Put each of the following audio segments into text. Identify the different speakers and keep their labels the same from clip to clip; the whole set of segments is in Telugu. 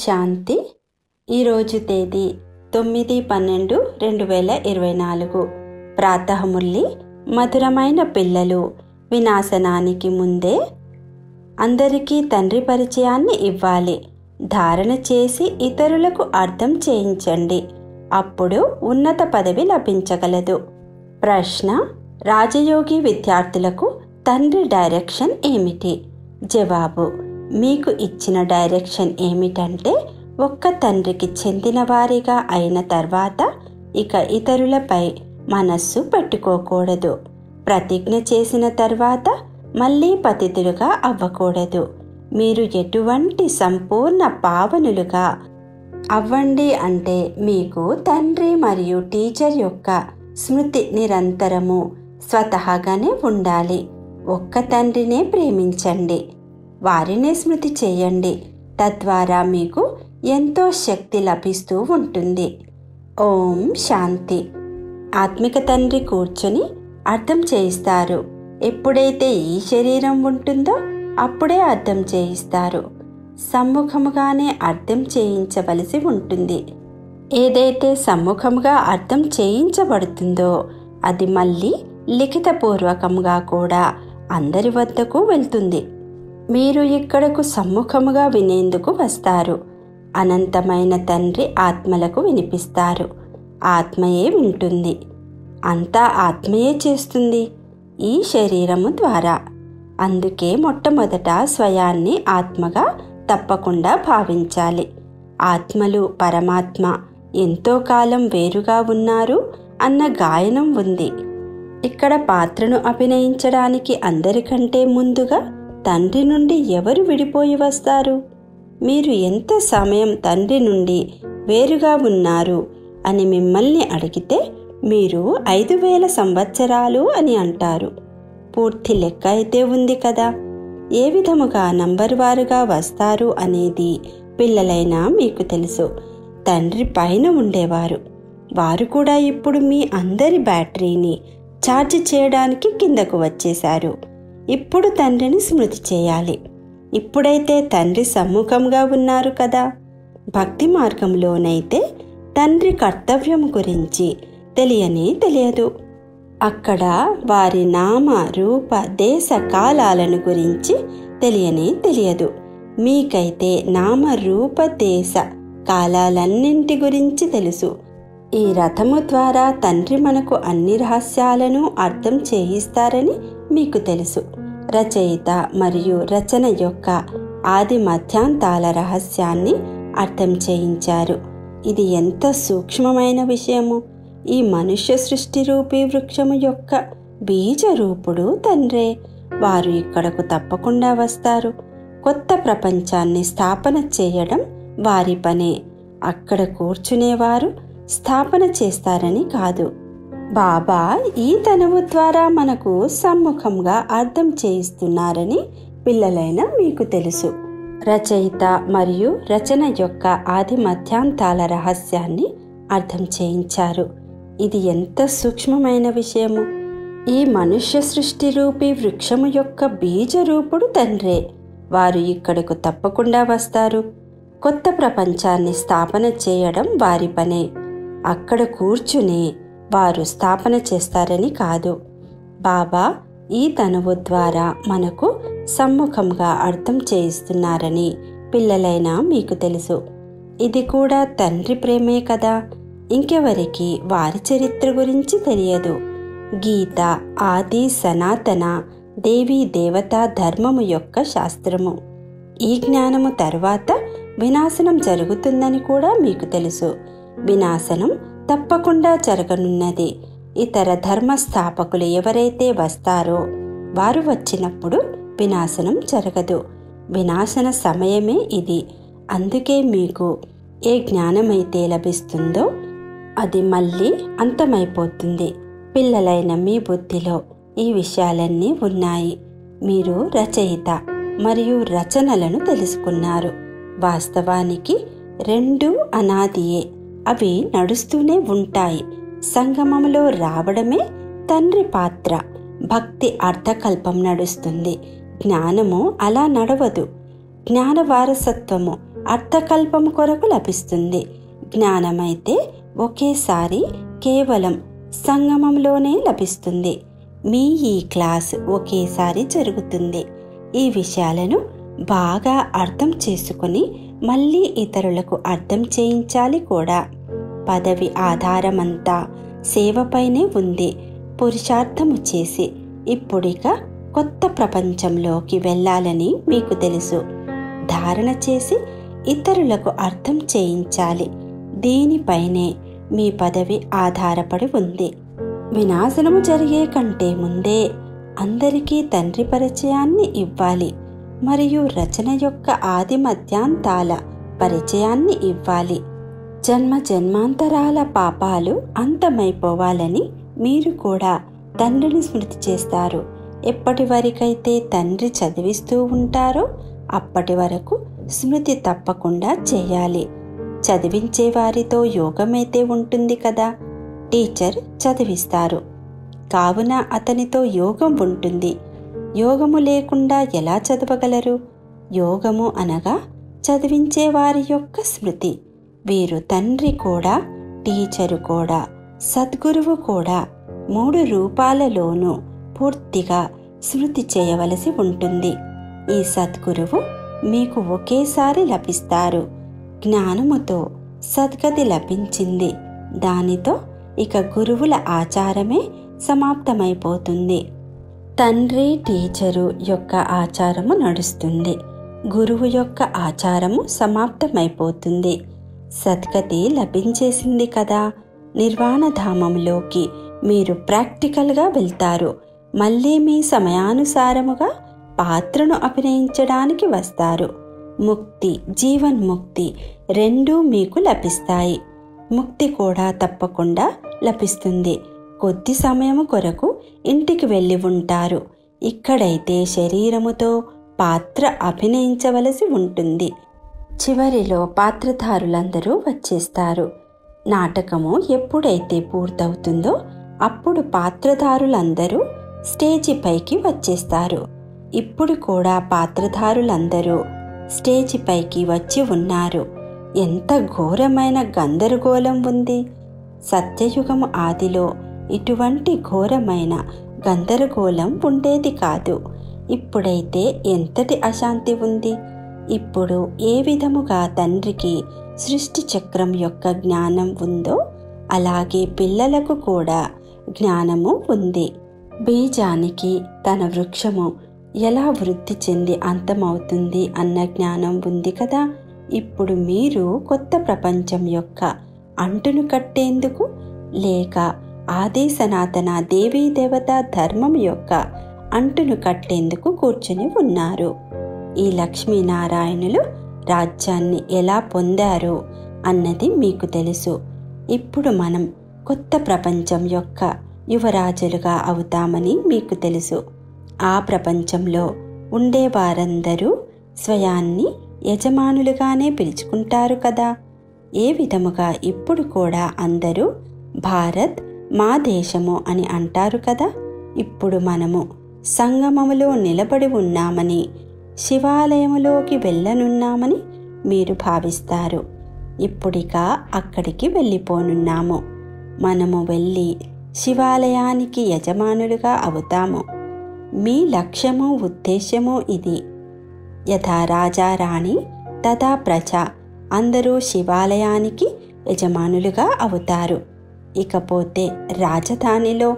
Speaker 1: శాంతి. ఈరోజు తేదీ 9/12/2024. ప్రాతఃమురళి. మధురమైన పిల్లలు, వినాశనానికి ముందే అందరికీ తండ్రి పరిచయాన్ని ఇవ్వాలి. ధారణ చేసి ఇతరులకు అర్థం చేయించండి. అప్పుడు ఉన్నత పదవి లభించగలదు. ప్రశ్న: రాజయోగి విద్యార్థులకు తండ్రి డైరెక్షన్ ఏమిటి? జవాబు: మీకు ఇచ్చిన డైరెక్షన్ ఏమిటంటే, ఒక్క తండ్రికి చెందిన వారిగా అయిన తర్వాత ఇక ఇతరులపై మనస్సు పెట్టుకోకూడదు. ప్రతిజ్ఞ చేసిన తర్వాత మళ్ళీ పతితులుగా అవ్వకూడదు. మీరు ఎటువంటి సంపూర్ణ పావనులుగా అవ్వండి అంటే మీకు తండ్రి మరియు టీచర్ యొక్క స్మృతి నిరంతరము స్వతహాగానే ఉండాలి. ఒక్క తండ్రినే ప్రేమించండి, వారినే స్మృతి చేయండి. తద్వారా మీకు ఎంతో శక్తి లభిస్తూ ఉంటుంది. ఓం శాంతి. ఆత్మిక తండ్రి కూర్చొని అర్థం చేయిస్తారు. ఎప్పుడైతే ఈ శరీరం ఉంటుందో అప్పుడే అర్థం చేయిస్తారు. సమ్ముఖముగానే అర్థం చేయించవలసి ఉంటుంది. ఏదైతే సమ్ముఖముగా అర్థం చేయించబడుతుందో అది మళ్ళీ లిఖితపూర్వకంగా కూడా అందరి వద్దకు వెళ్తుంది. మీరు ఇక్కడకు సమ్ముఖముగా వినేందుకు వస్తారు. అనంతమైన తండ్రి ఆత్మలకు వినిపిస్తారు. ఆత్మయే వింటుంది. అంతా ఆత్మయే చేస్తుంది ఈ శరీరము ద్వారా. అందుకే మొట్టమొదట స్వయాన్ని ఆత్మగా తప్పకుండా భావించాలి. ఆత్మలు పరమాత్మ ఎంతో కాలం వేరుగా ఉన్నారు అన్న గాయనం ఉంది. ఇక్కడ పాత్రను అభినయించడానికి అందరికంటే ముందుగా తండ్రి నుండి ఎవరు విడిపోయి వస్తారు? మీరు ఎంత సమయం తండ్రి నుండి వేరుగా ఉన్నారు అని మిమ్మల్ని అడిగితే మీరు 5000 సంవత్సరాలు అని అంటారు. పూర్తి లెక్క అయితే ఉంది కదా. ఏ విధముగా నంబర్ వారుగా వస్తారు అనేది పిల్లలైనా మీకు తెలుసు. తండ్రి పైన ఉండేవారు. వారు కూడా ఇప్పుడు మీ అందరి బ్యాటరీని ఛార్జ్ చేయడానికి కిందకు వచ్చేశారు. ఇప్పుడు తండ్రిని స్మృతి చేయాలి. ఇప్పుడైతే తండ్రి సమ్ముఖంగా ఉన్నారు కదా. భక్తి మార్గంలోనైతే తండ్రి కర్తవ్యం గురించి తెలియదు. అక్కడ వారి నామ రూప దేశ కాలాలను గురించి తెలియదు. మీకైతే నామ రూప దేశ కాలాలన్నింటి గురించి తెలుసు. ఈ రథము ద్వారా తండ్రి మనకు అన్ని రహస్యాలను అర్థం చేయిస్తారని మీకు తెలుసు. రచయిత మరియు రచన యొక్క ఆది మధ్యాంతాల రహస్యాన్ని అర్థం చేయించారు. ఇది ఎంత సూక్ష్మమైన విషయము! ఈ మనుష్య సృష్టి రూపీ వృక్షము యొక్క బీజ రూపుడు తండ్రే. వారు ఇక్కడకు తప్పకుండా వస్తారు. కొత్త ప్రపంచాన్ని స్థాపన చేయడం వారి పనే. అక్కడ కూర్చునేవారు స్థాపన చేస్తారని కాదు. బాబా ఈ తనువు ద్వారా మనకు సమ్ముఖంగా అర్థం చేయిస్తున్నారని పిల్లలైన మీకు తెలుసు. రచయిత మరియు రచన యొక్క ఆది మధ్యాంతాల రహస్యాన్ని అర్థం చేయించారు. ఇది ఎంత సూక్ష్మమైన విషయము! ఈ మనుష్య సృష్టి రూపీ వృక్షము యొక్క బీజ రూపుడు తండ్రే. వారు ఇక్కడకు తప్పకుండా వస్తారు. కొత్త ప్రపంచాన్ని స్థాపన చేయడం వారి పనే. అక్కడ కూర్చుని వారు స్థాపన చేస్తారని కాదు. బాబా ఈ తనువు ద్వారా మనకు సమ్ముఖంగా అర్థం చేయిస్తున్నారని పిల్లలైన మీకు తెలుసు. ఇది కూడా తండ్రి ప్రేమే కదా. ఇంకెవరికి వారి చరిత్ర గురించి తెలియదు. గీత ఆది సనాతన దేవీ దేవతా ధర్మము యొక్క శాస్త్రము. ఈ జ్ఞానము తర్వాత వినాశనం జరుగుతుందని కూడా మీకు తెలుసు. వినాశనం తప్పకుండా జరగనున్నది. ఇతర ధర్మస్థాపకులు ఎవరైతే వస్తారో వారు వచ్చినప్పుడు వినాశనం జరగదు. వినాశన సమయమే ఇది. అందుకే మీకు ఏ జ్ఞానమైతే లభిస్తుందో అది మళ్ళీ అంతమైపోతుంది. పిల్లలైన మీ బుద్ధిలో ఈ విషయాలన్నీ ఉన్నాయి. మీరు రచయిత మరియు రచనలను తెలుసుకున్నారు. వాస్తవానికి రెండూ అనాదియే. అవి నడుస్తూనే ఉంటాయి. సంగమములో రావడమే తండ్రి పాత్ర. భక్తి అర్థకల్పం నడుస్తుంది. జ్ఞానము అలా నడవదు. జ్ఞాన వారసత్వము అర్థకల్పము కొరకు లభిస్తుంది. జ్ఞానమైతే ఒకేసారి కేవలం సంగమంలోనే లభిస్తుంది. మీ ఈ క్లాస్ ఒకేసారి జరుగుతుంది. ఈ విషయాలను బాగా అర్థం చేసుకుని మళ్ళీ ఇతరులకు అర్థం చేయించాలి కూడా. పదవి ఆధారమంతా సేవపైనే ఉంది. పురుషార్థము చేసి ఇప్పుడిక కొత్త ప్రపంచంలోకి వెళ్ళాలని మీకు తెలుసు. ధారణ చేసి ఇతరులకు అర్థం చేయించాలి. దీనిపైనే మీ పదవి ఆధారపడి ఉంది. వినాశనము జరిగే కంటే ముందే అందరికీ తండ్రి పరిచయాన్ని ఇవ్వాలి మరియు రచన యొక్క ఆది మధ్యాంతాల పరిచయాన్ని ఇవ్వాలి. జన్మ జన్మాంతరాల పాపాలు అంతమైపోవాలని మీరు కూడా తండ్రిని స్మృతి చేస్తారు. ఎప్పటి వరకైతే తండ్రి చదివిస్తూ ఉంటారో అప్పటి వరకు స్మృతి తప్పకుండా చేయాలి. చదివించే వారితో యోగమైతే ఉంటుంది కదా. టీచర్ చదివిస్తారు కావున అతనితో యోగం ఉంటుంది. యోగము లేకుండా ఎలా చదవగలరు? యోగము అనగా చదివించే వారి యొక్క స్మృతి. వీరు తండ్రి కూడా, టీచరు కూడా, సద్గురువు కూడా 3 రూపాలలోనూ పూర్తిగా స్మృతి చేయవలసి ఉంటుంది. ఈ సద్గురువు మీకు ఒకేసారి లభిస్తారు. జ్ఞానముతో సద్గతి లభించింది. దానితో ఇక గురువుల ఆచారమే సమాప్తమైపోతుంది. తండ్రి టీచరు యొక్క ఆచారము నడుస్తుంది. గురువు యొక్క ఆచారము సమాప్తమైపోతుంది. సద్గతి లభించేసింది కదా. నిర్వాణధామంలోకి మీరు ప్రాక్టికల్గా వెళ్తారు. మళ్ళీ మీ సమయానుసారముగా పాత్రను అభినయించడానికి వస్తారు. ముక్తి, జీవన్ముక్తి రెండూ మీకు లభిస్తాయి. ముక్తి కూడా తప్పకుండా లభిస్తుంది. కొద్ది సమయము కొరకు ఇంటికి వెళ్ళి ఉంటారు. ఇక్కడైతే శరీరముతో పాత్ర అభినయించవలసి ఉంటుంది. చివరిలో పాత్రధారులందరూ వచ్చేస్తారు. నాటకము ఎప్పుడైతే పూర్తవుతుందో అప్పుడు పాత్రధారులందరూ స్టేజి పైకి వచ్చేస్తారు. ఇప్పుడు కూడా పాత్రధారులందరూ స్టేజి పైకి వచ్చి ఉన్నారు. ఎంత ఘోరమైన గందరగోళం ఉంది. సత్యయుగము ఆదిలో ఇటువంటి ఘోరమైన గందరగోళం ఉండేది కాదు. ఇప్పుడైతే ఎంతటి అశాంతి ఉంది. ఇప్పుడు ఏ విధముగా తండ్రికి సృష్టి చక్రం యొక్క జ్ఞానం ఉందో అలాగే పిల్లలకు కూడా జ్ఞానము ఉంది. బీజానికి తన వృక్షము ఎలా వృద్ధి చెంది అంతమవుతుంది అన్న జ్ఞానం ఉంది కదా. ఇప్పుడు మీరు కొత్త ప్రపంచం యొక్క అంటును కట్టేందుకు లేక ఆది సనాతన దేవీ దేవతా ధర్మం యొక్క అంటును కట్టేందుకు కూర్చుని ఉన్నారు. ఈ లక్ష్మీనారాయణులు రాజ్యాన్ని ఎలా పొందారో అన్నది మీకు తెలుసు. ఇప్పుడు మనం కొత్త ప్రపంచం యొక్క యువరాజులుగా అవుతామని మీకు తెలుసు. ఆ ప్రపంచంలో ఉండేవారందరూ స్వయాన్ని యజమానులుగానే పిలుచుకుంటారు కదా. ఏ విధముగా ఇప్పుడు కూడా అందరూ భారత్ మా దేశము అని అంటారు కదా. ఇప్పుడు మనము సంగమములో నిలబడి ఉన్నామని, శివాలయములోకి వెళ్ళనున్నామని మీరు భావిస్తారు. ఇప్పుడిక అక్కడికి వెళ్ళిపోనున్నాము. మనము వెళ్ళి శివాలయానికి యజమానులుగా అవుతాము. మీ లక్ష్యము ఉద్దేశ్యము ఇది. యథా రాజా రాణి తథా ప్రజ అందరూ శివాలయానికి యజమానులుగా అవుతారు. ఇకపోతే రాజధానిలో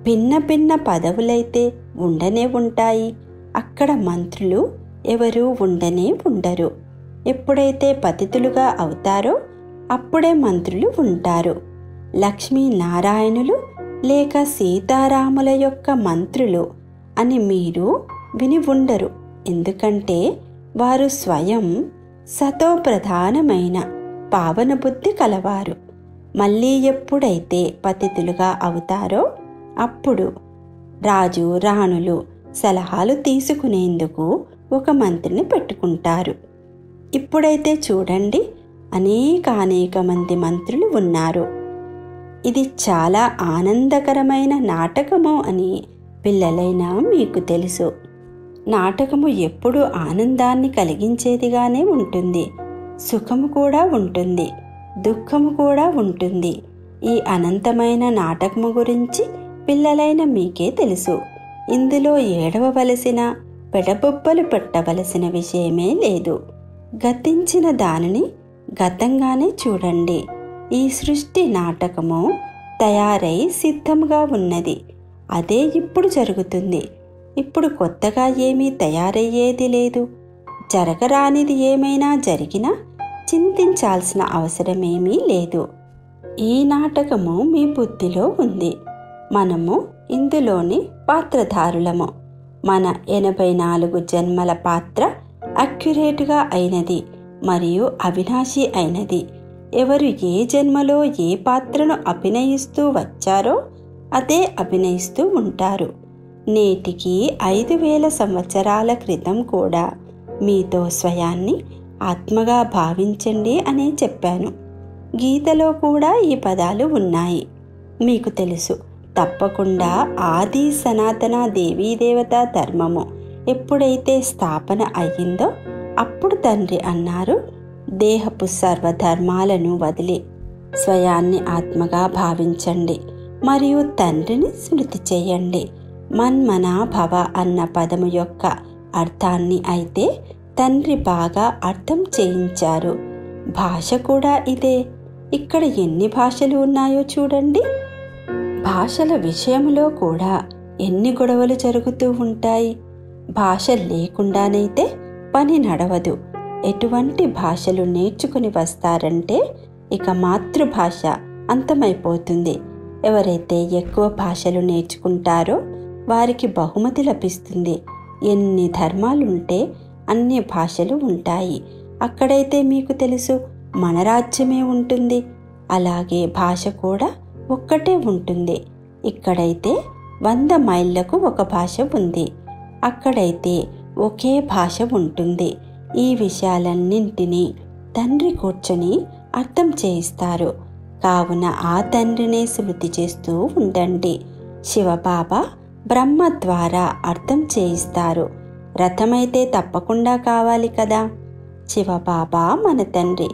Speaker 1: భిన్న భిన్న పదవులైతే ఉండనే ఉంటాయి. అక్కడ మంత్రులు ఎవరూ ఉండనే ఉండరు. ఎప్పుడైతే పతితులుగా అవుతారో అప్పుడే మంత్రులు ఉంటారు. లక్ష్మీనారాయణులు లేక సీతారాముల యొక్క మంత్రులు అని మీరు విని ఉండరు. ఎందుకంటే వారు స్వయం సతోప్రధానమైన పావన బుద్ధి కలవారు. మళ్ళీ ఎప్పుడైతే పతితులుగా అవుతారో అప్పుడు రాజు రాణులు సలహాలు తీసుకునేందుకు ఒక మంత్రిని పెట్టుకుంటారు. ఇప్పుడైతే చూడండి, అనేక మంది మంత్రులు ఉన్నారు. ఇది చాలా ఆనందకరమైన నాటకము అని పిల్లలైనా మీకు తెలుసు. నాటకము ఎప్పుడూ ఆనందాన్ని కలిగించేదిగానే ఉంటుంది. సుఖము కూడా ఉంటుంది, దుఃఖము కూడా ఉంటుంది. ఈ అనంతమైన నాటకము గురించి పిల్లలైన మీకే తెలుసు. ఇందులో ఏడవవలసిన, పెడబొబ్బలు పెట్టవలసిన విషయమే లేదు. గతించిన దానిని గతంగానే చూడండి. ఈ సృష్టి నాటకము తయారై సిద్ధంగా ఉన్నది. అదే ఇప్పుడు జరుగుతుంది. ఇప్పుడు కొత్తగా ఏమీ తయారయ్యేది లేదు. జరగరానిది ఏమైనా జరిగినా చింతించాల్సిన అవసరమేమీ లేదు. ఈ నాటకము మీ బుద్ధిలో ఉంది. మనము ఇందులోని పాత్రధారులము. మన 84 జన్మల పాత్ర అక్యురేట్గా అయినది మరియు అవినాశి అయినది. ఎవరు ఏ జన్మలో ఏ పాత్రను అభినయిస్తూ వచ్చారో అదే అభినయిస్తూ ఉంటారు. నేటికి 5000 సంవత్సరాల క్రితం కూడా మీతో స్వయాన్ని ఆత్మగా భావించండి అనే చెప్పాను. గీతలో కూడా ఈ పదాలు ఉన్నాయి. మీకు తెలుసు, తప్పకుండా ఆది సనాతన దేవీదేవతా ధర్మము ఎప్పుడైతే స్థాపన అయ్యిందో అప్పుడు తండ్రి అన్నారు, దేహపు సర్వధర్మాలను వదిలి స్వయాన్ని ఆత్మగా భావించండి మరియు తండ్రిని స్మృతి చేయండి. మన్మనా భవ అన్న పదము యొక్క అర్థాన్ని అయితే తండ్రి బాగా అర్థం చేయించారు. భాష కూడా ఇదే. ఇక్కడ ఎన్ని భాషలు ఉన్నాయో చూడండి. భాషల విషయంలో కూడా ఎన్ని గొడవలు జరుగుతూ ఉంటాయి. భాష లేకుండానైతే పని నడవదు. ఎటువంటి భాషలు నేర్చుకుని వస్తారంటే ఇక మాతృభాష అంతమైపోతుంది. ఎవరైతే ఎక్కువ భాషలు నేర్చుకుంటారో వారికి బహుమతి లభిస్తుంది. ఎన్ని ధర్మాలుంటే అన్ని భాషలు ఉంటాయి. అక్కడైతే మీకు తెలుసు మన రాజ్యమే ఉంటుంది. అలాగే భాష కూడా ఒక్కటే ఉంటుంది. ఇక్కడైతే 100 మైళ్ళకు ఒక భాష ఉంది. అక్కడైతే ఒకే భాష ఉంటుంది. ఈ విషయాలన్నింటినీ తండ్రి కూర్చొని అర్థం చేయిస్తారు. కావున ఆ తండ్రినే స్మృతి చేస్తూ ఉండండి. శివబాబా బ్రహ్మ ద్వారా అర్థం చేయిస్తారు. రథమైతే తప్పకుండా కావాలి కదా. శివబాబా మన తండ్రి.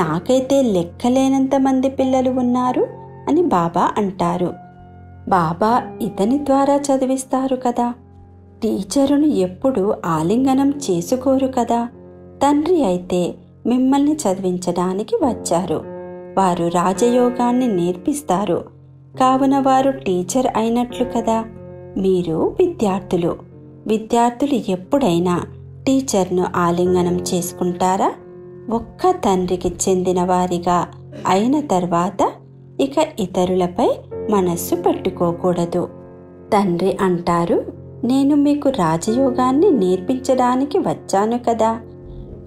Speaker 1: నాకైతే లెక్కలేనంత మంది పిల్లలు ఉన్నారు అని బాబా అంటారు. బాబా ఇతని ద్వారా చదివిస్తారు కదా. టీచరును ఎప్పుడు ఆలింగనం చేసుకోరు కదా. తండ్రి అయితే మిమ్మల్ని చదివించడానికి వచ్చారు. వారు రాజయోగాన్ని నేర్పిస్తారు. కావున వారు టీచర్ అయినట్లు కదా. మీరు విద్యార్థులు. విద్యార్థులు ఎప్పుడైనా టీచర్ను ఆలింగనం చేసుకుంటారా? ఒక్క తండ్రికి చెందిన వారిగా అయిన తర్వాత ఇక ఇతరులపై మనస్సు పెట్టుకోకూడదు. తండ్రి అంటారు, నేను మీకు రాజయోగాన్ని నేర్పించడానికి వచ్చాను కదా.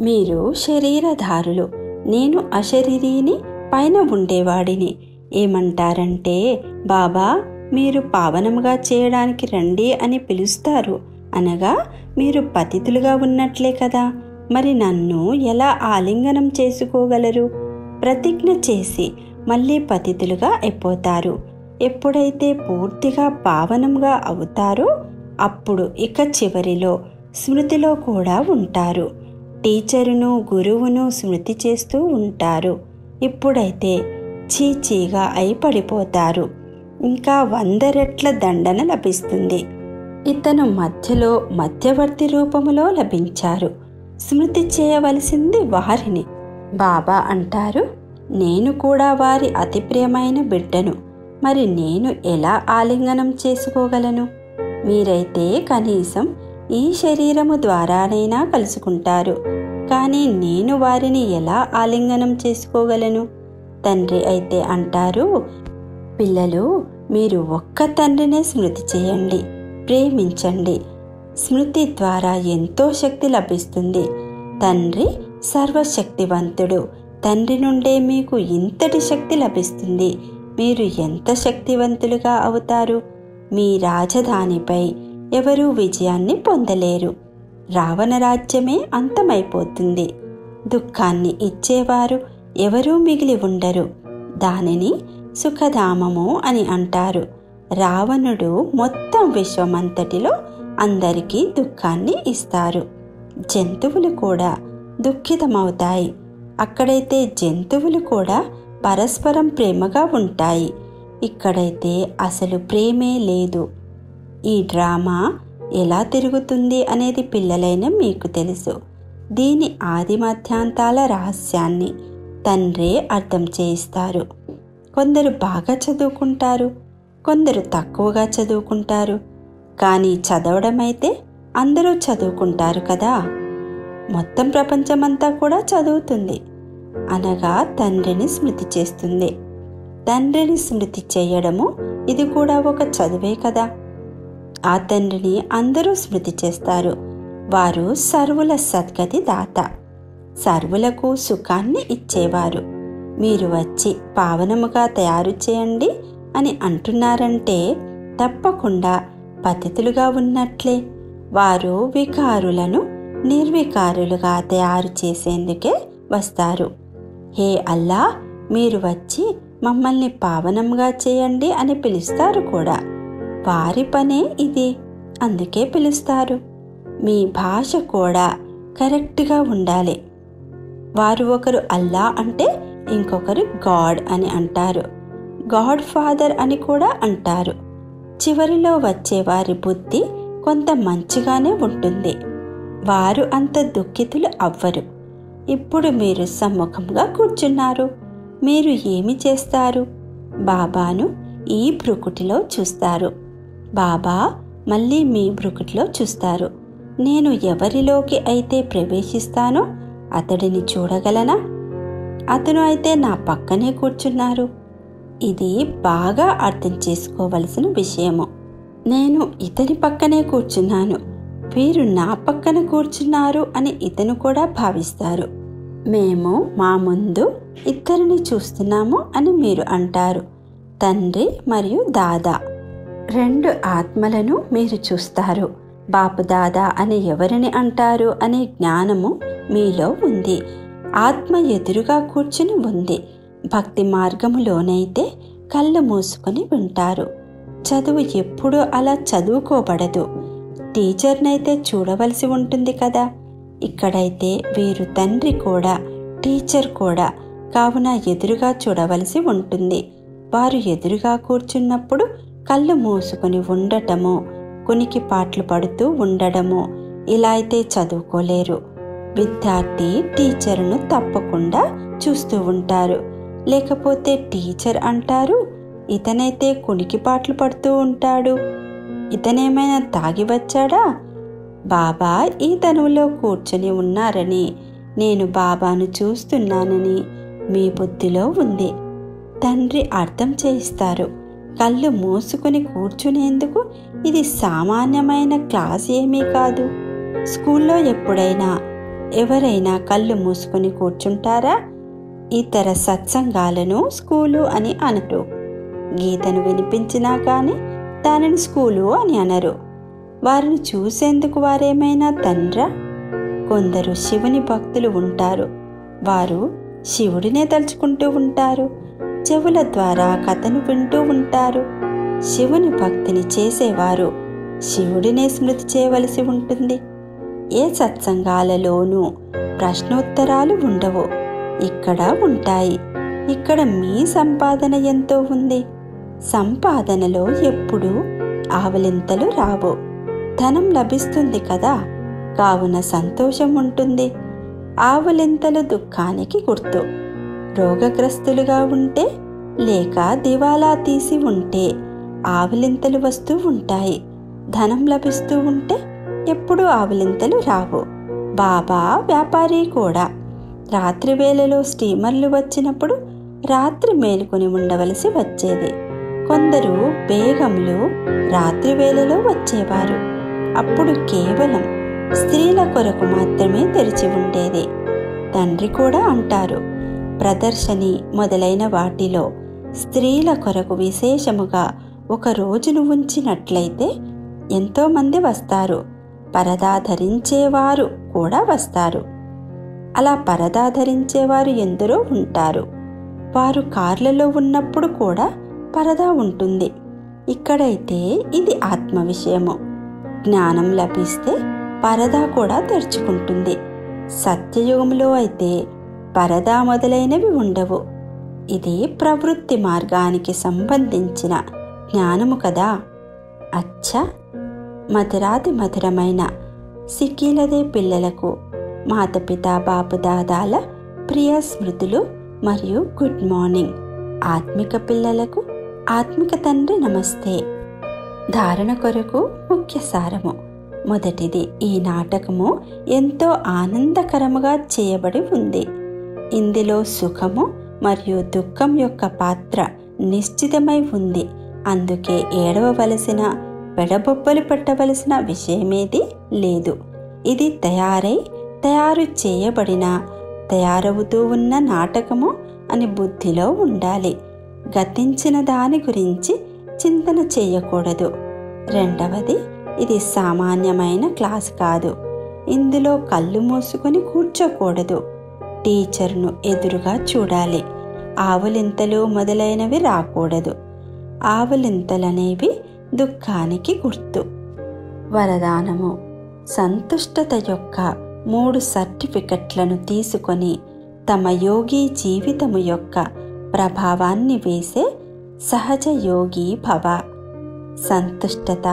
Speaker 1: మీరు శరీరధారులు, నేను అశరీరీని, పైన ఉండేవాడిని. ఏమంటారంటే, బాబా మీరు పావనముగా చేయడానికి రండి అని పిలుస్తారు. అనగా మీరు పతితులుగా ఉన్నట్లే కదా. మరి నన్ను ఎలా ఆలింగనం చేసుకోగలరు? ప్రతిజ్ఞ చేసి మళ్ళీ పతితులుగా అయిపోతారు. ఎప్పుడైతే పూర్తిగా పావనంగా అవుతారో అప్పుడు ఇక చివరిలో స్మృతిలో కూడా ఉంటారు. టీచరును గురువును స్మృతి చేస్తూ ఉంటారు. ఇప్పుడైతే చీచీగా అయి పడిపోతారు. ఇంకా 100 రెట్ల దండన లభిస్తుంది. ఇతను మధ్యలో మధ్యవర్తి రూపములో లభించారు. స్మృతి చేయవలసింది వారిని. బాబా అంటారు, నేను కూడా వారి అతి ప్రియమైన బిడ్డను. మరి నేను ఎలా ఆలింగనం చేసుకోగలను? మీరైతే కనీసం ఈ శరీరము ద్వారానైనా కలుసుకుంటారు. కానీ నేను వారిని ఎలా ఆలింగనం చేసుకోగలను? తండ్రి అయితే అంటారు, పిల్లలు మీరు ఒక్క తండ్రినే స్మృతి చేయండి, ప్రేమించండి. స్మృతి ద్వారా ఎంతో శక్తి లభిస్తుంది. తండ్రి సర్వశక్తివంతుడు. తండ్రి నుండే మీకు ఇంతటి శక్తి లభిస్తుంది. మీరు ఎంత శక్తివంతులుగా అవుతారు? మీ రాజధానిపై ఎవరూ విజయాన్ని పొందలేరు. రావణ రాజ్యమే అంతమైపోతుంది. దుఃఖాన్ని ఇచ్చేవారు ఎవరూ మిగిలి ఉండరు. దానిని సుఖధామము అని అంటారు. రావణుడు మొత్తం విశ్వమంతటిలో అందరికీ దుఃఖాన్ని ఇస్తారు. జంతువులు కూడా దుఃఖితమవుతాయి. అక్కడైతే జంతువులు కూడా పరస్పరం ప్రేమగా ఉంటాయి. ఇక్కడైతే అసలు ప్రేమే లేదు. ఈ డ్రామా ఎలా తిరుగుతుంది అనేది పిల్లలైన మీకు తెలుసు. దీని ఆది మధ్యాంతాల రహస్యాన్ని తండ్రే అర్థం చేయిస్తారు. కొందరు బాగా చదువుకుంటారు, కొందరు తక్కువగా చదువుకుంటారు. కానీ చదవడం అయితే అందరూ చదువుకుంటారు కదా. మొత్తం ప్రపంచమంతా కూడా చదువుతుంది, అనగా తండ్రిని స్మృతి చేస్తుంది. తండ్రిని స్మృతి చేయడము ఇది కూడా ఒక చదువే కదా. ఆ తండ్రిని అందరూ స్మృతి చేస్తారు. వారు సర్వుల సద్గతి దాత, సర్వులకు సుఖాన్ని ఇచ్చేవారు. మీరు వచ్చి పావనముగా తయారు చేయండి అని అంటున్నారంటే తప్పకుండా పతితులుగా ఉన్నట్లే. వారు వికారులను నిర్వికారులుగా తయారు చేసేందుకే వస్తారు. హే అల్లా, మీరు వచ్చి మమ్మల్ని పావనంగా చేయండి అని పిలుస్తారు కూడా. వారి పనే ఇది, అందుకే పిలుస్తారు. మీ భాష కూడా కరెక్ట్గా ఉండాలి. వారు ఒకరు అల్లా అంటే ఇంకొకరు గాడ్ అని అంటారు, గాడ్ ఫాదర్ అని కూడా అంటారు. చివరిలో వచ్చే వారి బుద్ధి కొంత మంచిగానే ఉంటుంది. వారు అంత దుఃఖితులు అవ్వరు. ఇప్పుడు మీరు సమ్ముఖంగా కూర్చున్నారు. మీరు ఏమి చేస్తారు? బాబాను ఈ భృకుటిలో చూస్తారు. బాబా మళ్ళీ మీ భృకుటిలో చూస్తారు. నేను ఎవరిలోకి అయితే ప్రవేశిస్తానో అతడిని చూడగలనా? అతను అయితే నా పక్కనే కూర్చున్నారు. ఇది బాగా అర్థం చేసుకోవలసిన విషయము. నేను ఇతని పక్కనే కూర్చున్నాను, వీరు నా పక్కన కూర్చున్నారు అని ఇతను కూడా భావిస్తారు. మేము మా ముందు ఇద్దరిని చూస్తున్నాము అని మీరు అంటారు. తండ్రి మరియు దాదా, రెండు ఆత్మలను మీరు చూస్తారు. బాపు దాదా అని ఎవరిని అంటారు అనే జ్ఞానము మీలో ఉంది. ఆత్మ ఎదురుగా కూర్చుని ఉంది. భక్తి మార్గములోనైతే కళ్ళు మూసుకొని వింటారు. చదువు ఎప్పుడూ అలా చదువుకోబడదు. టీచర్నైతే చూడవలసి ఉంటుంది కదా. ఇక్కడైతే వీరు తండ్రి కూడా టీచర్ కూడా, కావున ఎదురుగా చూడవలసి ఉంటుంది. వారు ఎదురుగా కూర్చున్నప్పుడు కళ్ళు మూసుకొని ఉండటము, కునికి పాటలు పడుతూ ఉండడము, ఇలా అయితే చదువుకోలేరు. విద్యార్థి టీచర్ను తప్పకుండా చూస్తూ ఉంటారు. లేకపోతే టీచర్ అంటారు, ఇతనైతే కునికి పాటలు పడుతూ ఉంటాడు, ఇతనేమైనా తాగి వచ్చాడా? బాబా ఈ తనువులో కూర్చొని ఉన్నారని, నేను బాబాను చూస్తున్నానని మీ బుద్ధిలో ఉంది. తండ్రి అర్థం చేయిస్తారు. కళ్ళు మూసుకుని కూర్చునేందుకు ఇది సామాన్యమైన క్లాస్ ఏమీ కాదు. స్కూల్లో ఎప్పుడైనా ఎవరైనా కళ్ళు మూసుకొని కూర్చుంటారా? ఇతర సత్సంగాలను స్కూలు అని అనరు. గీతను వినిపించినా కానీ దానిని స్కూలు అని అనరు. వారిని చూసేందుకు వారేమైనా తండ్రా? కొందరు శివుని భక్తులు ఉంటారు. వారు శివుడినే తలుచుకుంటూ ఉంటారు. చెవుల ద్వారా కథను వింటూ ఉంటారు. శివుని భక్తిని చేసేవారు శివుడినే స్మృతి చేయవలసి ఉంటుంది. ఏ సత్సంగాలలోనూ ప్రశ్నోత్తరాలు ఉండవు. ఇక్కడ ఉంటాయి. ఇక్కడ మీ సంపాదన ఎంతో ఉంది. సంపాదనలో ఎప్పుడూ ఆవలింతలు రావు. ధనం లభిస్తుంది కదా, కావున సంతోషం ఉంటుంది. ఆవలింతలు దుఃఖానికి గుర్తు. రోగగ్రస్తులుగా ఉంటే లేక దివాలా తీసి ఉంటే ఆవలింతలు వస్తూ ఉంటాయి. ధనం లభిస్తూ ఉంటే ఎప్పుడూ ఆవలింతలు రావు. బాబా వ్యాపారి కూడా. రాత్రి వేళలో స్టీమర్లు వచ్చినప్పుడు రాత్రి మేలుకొని ఉండవలసి వచ్చేది. కొందరు బేగంలు రాత్రి వేళలో వచ్చేవారు. అప్పుడు కేవలం స్త్రీల కొరకు మాత్రమే తెరిచి ఉండేది. తండ్రి కూడా అంటారు, ప్రదర్శని మొదలైన వాటిలో స్త్రీల కొరకు విశేషముగా ఒక రోజును ఉంచినట్లయితే ఎంతోమంది వస్తారు. పరదా ధరించేవారు కూడా వస్తారు. అలా పరదా ధరించేవారు ఎందరో ఉంటారు. వారు కార్లలో ఉన్నప్పుడు కూడా పరదా ఉంటుంది. ఇక్కడైతే ఇది ఆత్మ విషయము. జ్ఞానం లభిస్తే పరదా కూడా తెరుచుకుంటుంది. సత్యయుగంలో అయితే పరదా మొదలైనవి ఉండవు. ఇది ప్రవృత్తి మార్గానికి సంబంధించిన జ్ఞానము కదా. అచ్చా, మధురాతి మధురమైన సిక్కీలదే పిల్లలకు మాతపితా బాపుదాదాల ప్రియ స్మృతులు మరియు గుడ్ మార్నింగ్. ఆత్మిక పిల్లలకు ఆత్మిక తండ్రి నమస్తే. ధారణ కొరకు ముఖ్య సారము. మొదటిది, ఈ నాటకము ఎంతో ఆనందకరముగా చేయబడి ఉంది. ఇందులో సుఖము మరియు దుఃఖం యొక్క పాత్ర నిశ్చితమై ఉంది. అందుకే ఏడవవలసిన, పెడబొబ్బలు పెట్టవలసిన విషయమేది లేదు. ఇది తయారు చేయబడిన, తయారవుతూ ఉన్న నాటకము అని బుద్ధిలో ఉండాలి. గతించిన దాని గురించి చింతన చేయకూడదు. రెండవది, ఇది సామాన్యమైన క్లాస్ కాదు. ఇందులో కళ్ళు మూసుకొని కూర్చోకూడదు. టీచర్ను ఎదురుగా చూడాలి. ఆవులింతలు మొదలైనవి రాకూడదు. ఆవులింతలనేవి దుఃఖానికి గుర్తు. వరదానము. సంతుష్టత యొక్క 3 సర్టిఫికెట్లను తీసుకొని తమ యోగి జీవితము యొక్క ప్రభావాన్ని వేసే సహజ యోగి భవ. సంతుష్టత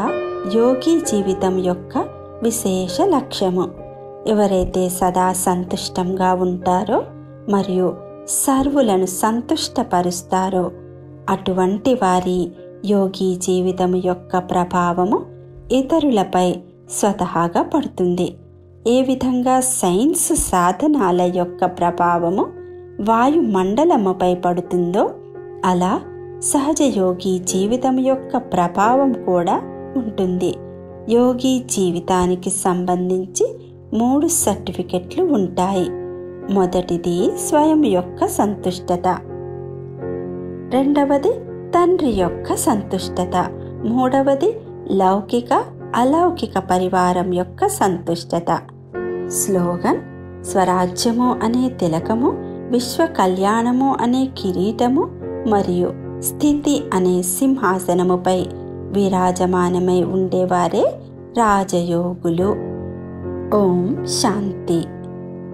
Speaker 1: యోగి జీవితం యొక్క విశేష లక్ష్యము. ఎవరైతే సదా సంతుష్టంగా ఉంటారో మరియు సర్వులను సంతుష్టపరుస్తారో అటువంటి వారి యోగి జీవితం యొక్క ప్రభావము ఇతరులపై స్వతహాగా పడుతుంది. ఏ విధంగా సైన్స్ సాధనాల యొక్క ప్రభావము వాయుమండలముపై పడుతుందో అలా సహజ యోగి జీవితం యొక్క ప్రభావం కూడా ఉంటుంది. యోగి జీవితానికి సంబంధించి 3 సర్టిఫికెట్లు ఉంటాయి. మొదటిది స్వయం యొక్క సంతుష్టత, రెండవది తండ్రి యొక్క సంతుష్టత, మూడవది లౌకిక అలౌకిక పరివారం యొక్క సంతుష్టత. స్లోగన్: స్వరాజ్యము అనే తిలకము, విశ్వ కళ్యాణము అనే కిరీటము మరియు స్థితి అనే సింహాసనముపై విరాజమానమై ఉండేవారే రాజయోగులు. ఓం శాంతి.